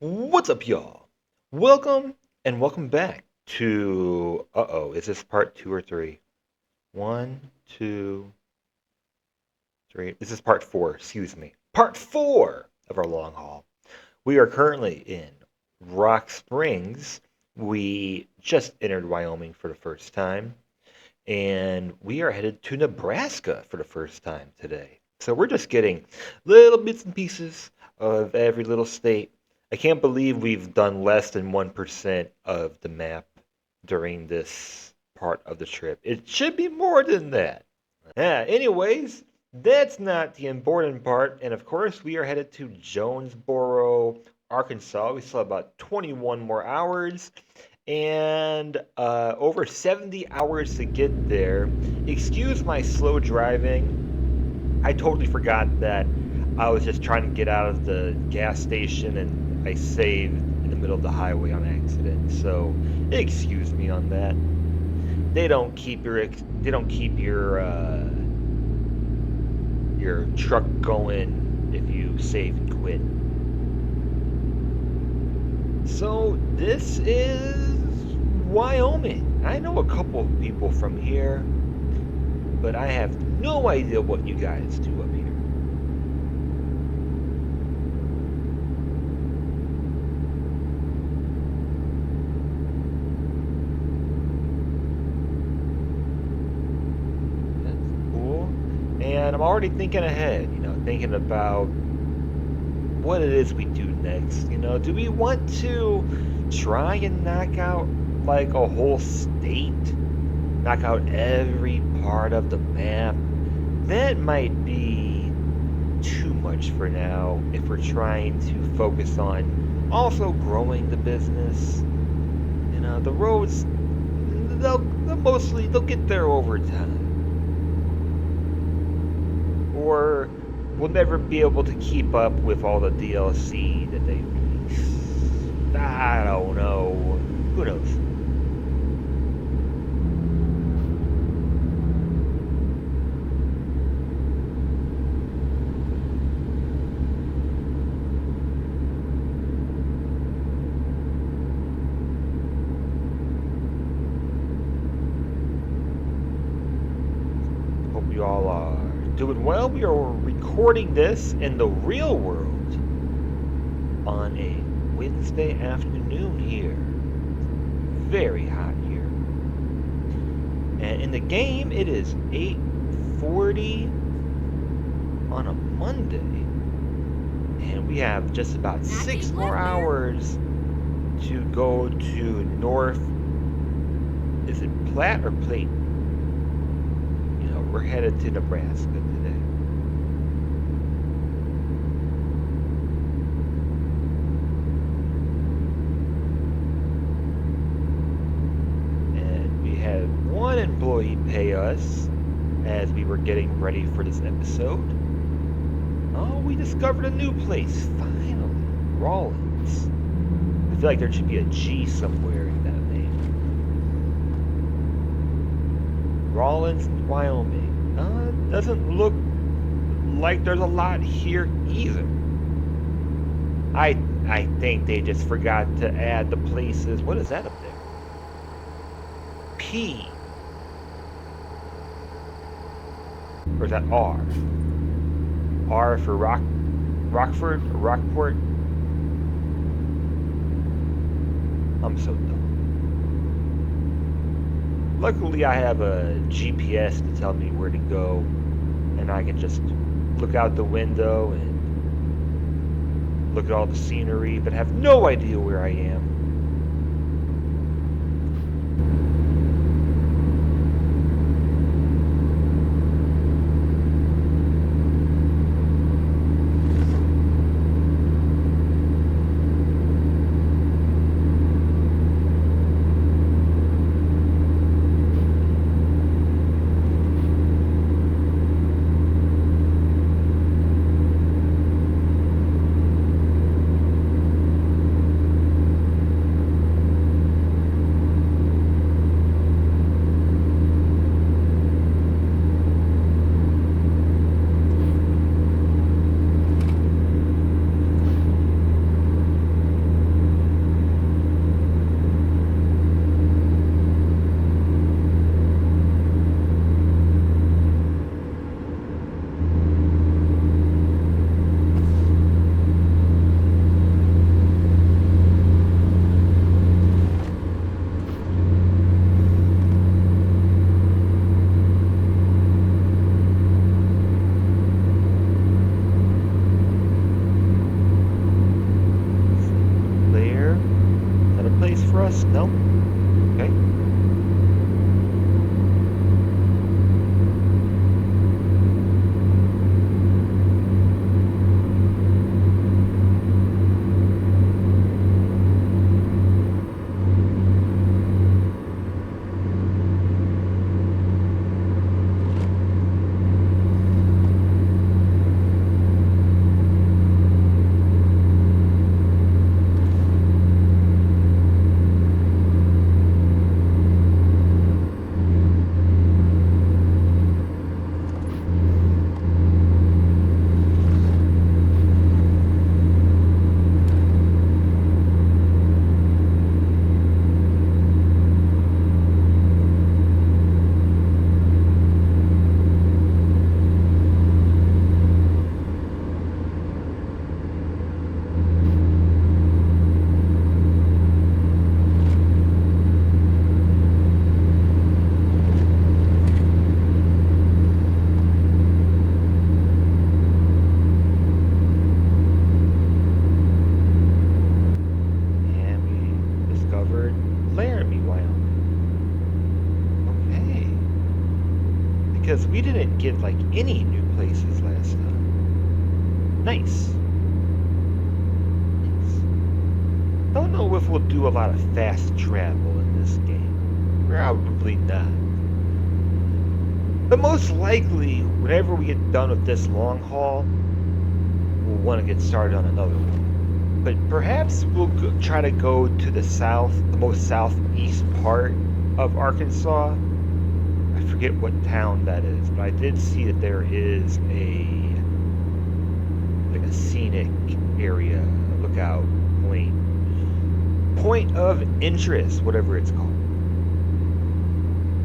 What's up, y'all? Welcome and welcome back to. Is this part two or three? One, two, three. This is part four, excuse me. Part four of our long haul. We are currently in Rock Springs. We just entered Wyoming for the first time, and we are headed to Nebraska for the first time today. So we're just getting little bits and pieces of every little state. I can't believe we've done less than 1% of the map during this part of the trip. It should be more than that. Yeah, anyways, that's not the important part. And of course, we are headed to Jonesboro, Arkansas. We still have about 21 more hours and over 70 hours to get there. Excuse my slow driving. I totally forgot that I was just trying to get out of the gas station and I saved in the middle of the highway on accident. So excuse me on that. They don't keep your truck going if you save and quit. So this is Wyoming. I know a couple of people from here, but I have no idea what you guys do up here. That's cool. And I'm already thinking ahead, thinking about what it is we do next. Do we want to try and knock out like a whole state? Knock out every part of the map? That might be too much for now if we're trying to focus on also growing the business. The roads, they'll get there over time. Or we'll never be able to keep up with all the DLC that they release. I don't know. Who knows? Hope you all are doing well. We are recording this in the real world on a Wednesday afternoon here. Very hot here. And in the game, it is 8:40 on a Monday. And we have just about 6 more hours to go to North. Is it Platte or Plate? We're headed to Nebraska today. And we had one employee pay us as we were getting ready for this episode. Oh, we discovered a new place, finally. Rawlins. I feel like there should be a G somewhere in that name. Rawlins, Wyoming. Doesn't look like there's a lot here either. I think they just forgot to add the places. What is that up there? P. Or is that R? R for Rockford or Rockport? I'm so dumb. Luckily, I have a GPS to tell me where to go, and I can just look out the window and look at all the scenery, but have no idea where I am. for us? No? Okay. And we discovered Laramie, Wyoming. Okay. Because we didn't get like any new places last time. Nice. Nice. Don't know if we'll do a lot of fast travel in this game. Probably not. But most likely, whenever we get done with this long haul, we'll want to get started on another one. But perhaps we'll try to go to the south, the most southeast part of Arkansas. I forget what town that is, but I did see that there is like a scenic area, a lookout point of interest, whatever it's called.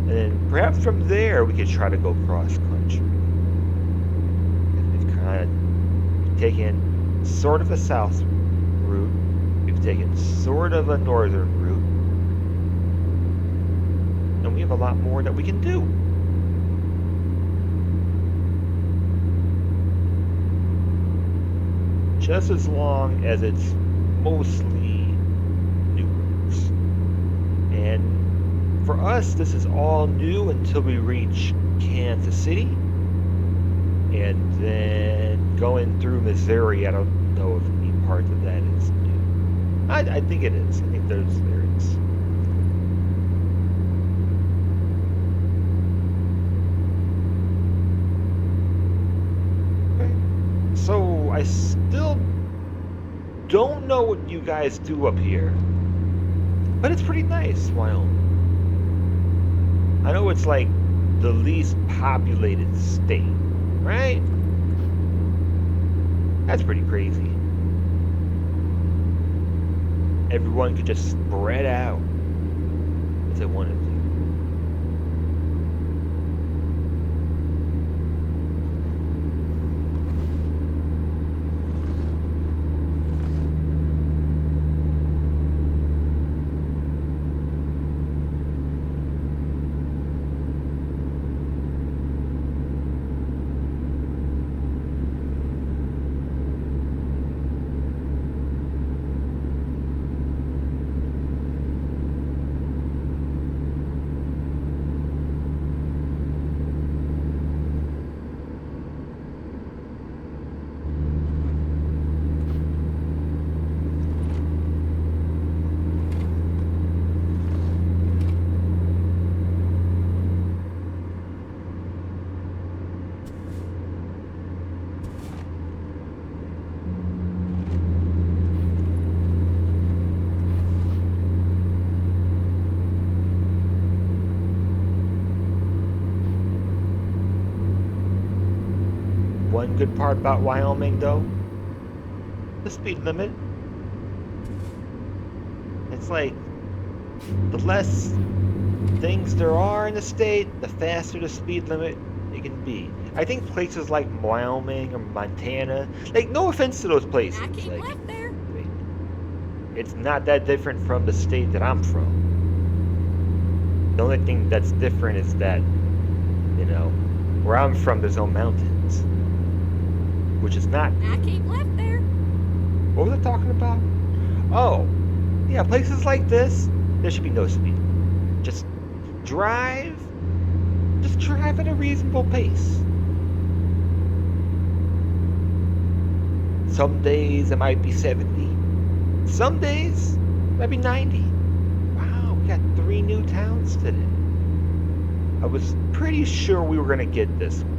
And then perhaps from there we could try to go cross country. We've kind of taken sort of a south route. We've taken sort of a northern route. And we have a lot more that we can do. Just as long as it's mostly new routes. And for us, this is all new until we reach Kansas City. And then going through Missouri, I don't know if any part of that is new. I think it is. I think there is. Okay. So I still don't know what you guys do up here. But it's pretty nice, Wyoming. I know it's like the least populated state, right? That's pretty crazy. Everyone could just spread out as they wanted to. One good part about Wyoming, though, the speed limit. It's like the less things there are in the state, the faster the speed limit it can be. I think places like Wyoming or Montana, like no offense to those places, I keep like left there. it's not that different from the state that I'm from. The only thing that's different is that, where I'm from, there's no mountains, which is not. I keep left there. What was I talking about? Oh, Yeah, places like this, there should be no speed. Just drive, just drive at a reasonable pace. Some days it might be 70. Some days it might be 90. Wow, we got 3 new towns today. I was pretty sure we were going to get this one.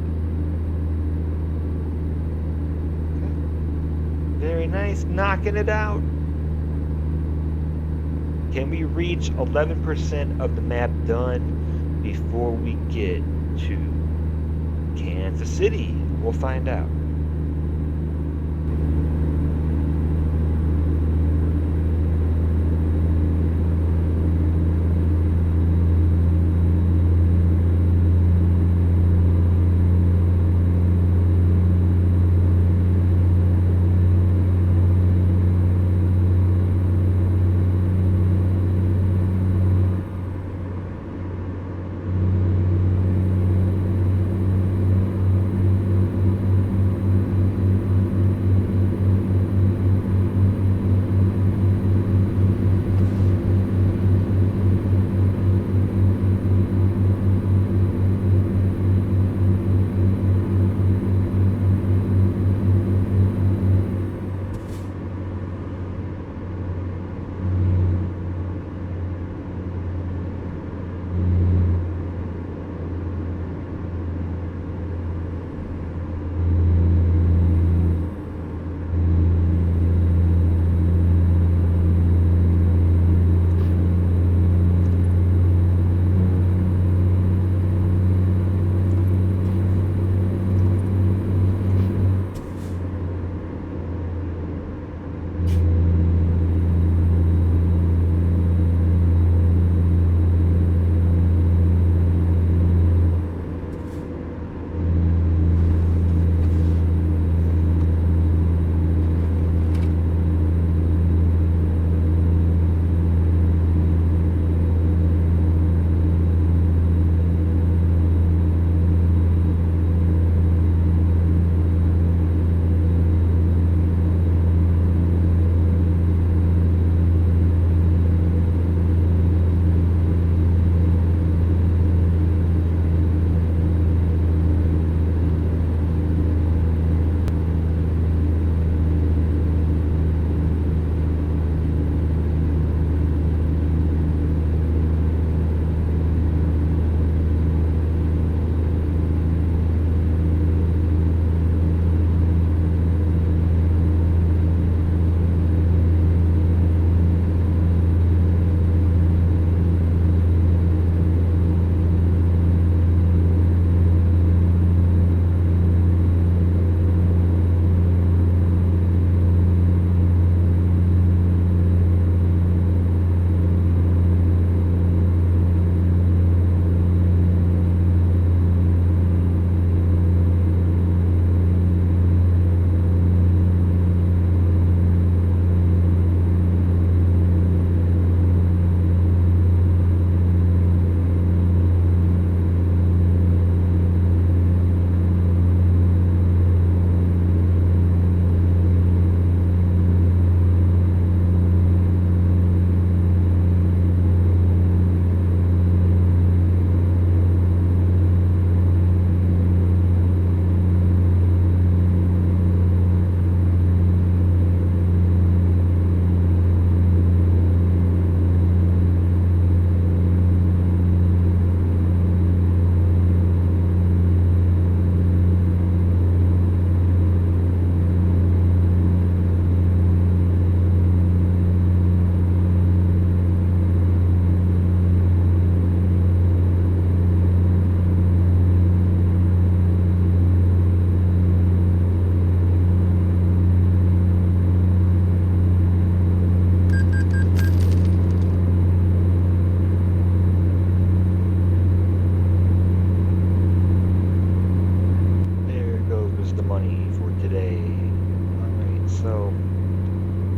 Okay. Very nice, knocking it out. Can we reach 11% of the map done before we get to Kansas City? We'll find out.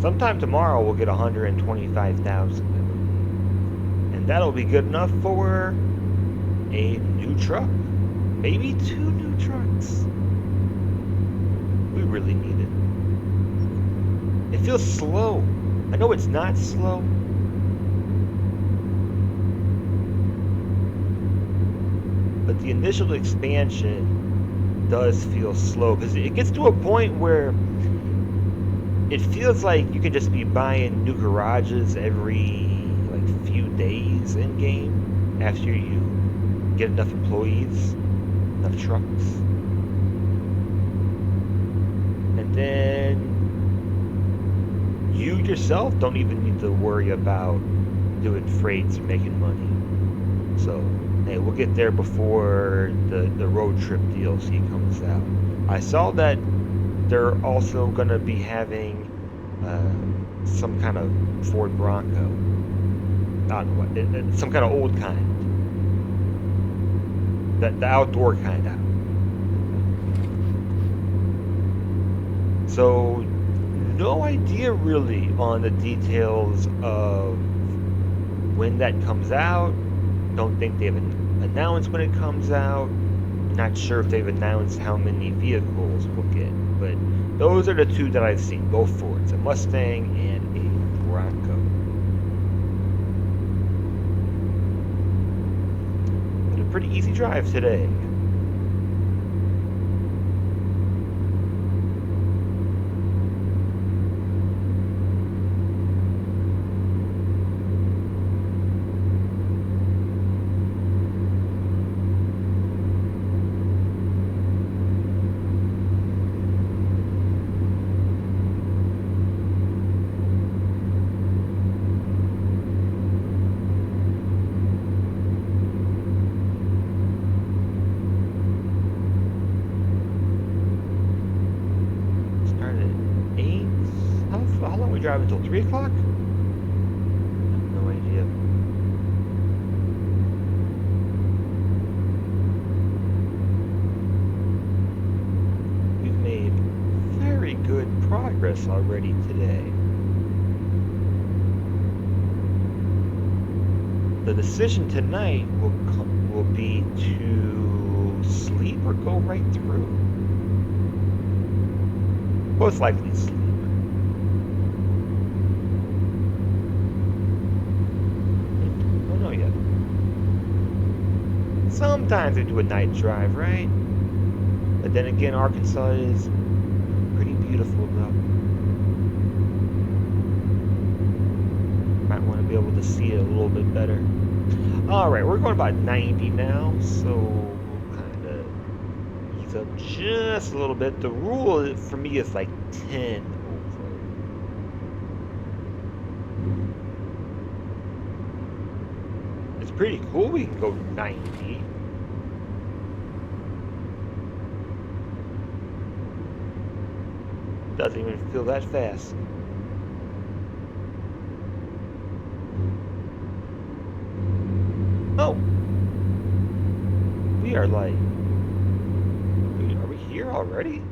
Sometime tomorrow we'll get 125,000, and that'll be good enough for a new truck, maybe 2 new trucks. We really need it. It feels slow. I know it's not slow, but the initial expansion does feel slow because it gets to a point where it feels like you can just be buying new garages every like few days in game after you get enough employees, enough trucks. And then you yourself don't even need to worry about doing freights or making money. So, hey, we'll get there before the road trip DLC comes out. I saw that they're also going to be having some kind of Ford Bronco. I don't know what, some kind of old kind. The outdoor kind out. So, no idea really on the details of when that comes out. Don't think they've announced when it comes out. Not sure if they've announced how many vehicles we'll get, but those are the two that I've seen, both Fords, a Mustang and a Bronco. But a pretty easy drive today. How long we drive until 3 o'clock? No idea. We've made very good progress already today. The decision tonight will be to sleep or go right through. Most likely sleep. Sometimes they do a night drive, right? But then again, Arkansas is pretty beautiful, though. Might want to be able to see it a little bit better. Alright, we're going about 90 now, so we'll kind of ease up just a little bit. The rule for me is like 10 over. It's pretty cool we can go 90. Doesn't even feel that fast. Oh! We are like... Are we here already?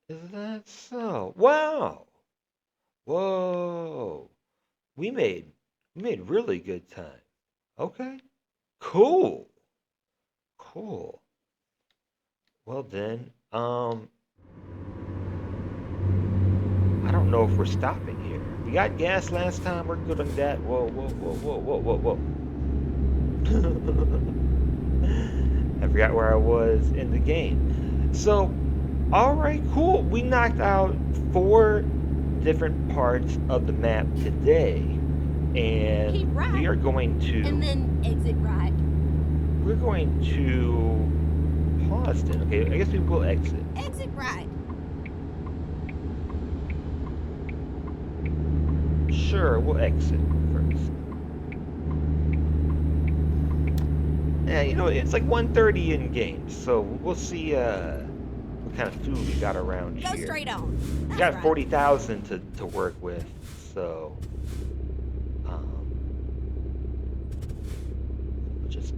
Is that so? Wow! Whoa! We made really good time. Okay. Cool. Cool. Well then, I don't know if we're stopping here. We got gas last time, we're good on that. Whoa, whoa, whoa, whoa, whoa, whoa, whoa. I forgot where I was in the game. So, alright, cool. We knocked out 4 different parts of the map today. And keep right, we are going to... And then exit right. We're going to... pause then. Okay, I guess we will exit. Exit right. Sure, we'll exit first. Yeah, you know, it's like 1:30 in game, so we'll see what kind of food we got around Go here. Go straight on. We got 40,000 to work with, so just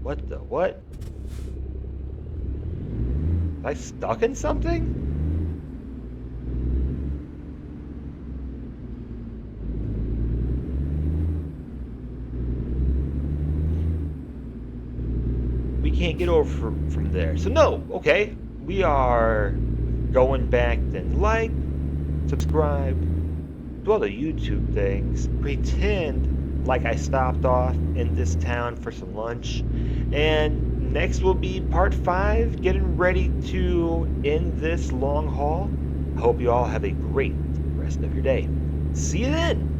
what the what? Am I stuck in something? We can't get over from there. So no, okay. We are going back then. Like, subscribe, do all the YouTube things. Pretend like I stopped off in this town for some lunch. And next will be part 5, getting ready to end this long haul. I hope you all have a great rest of your day. See you then.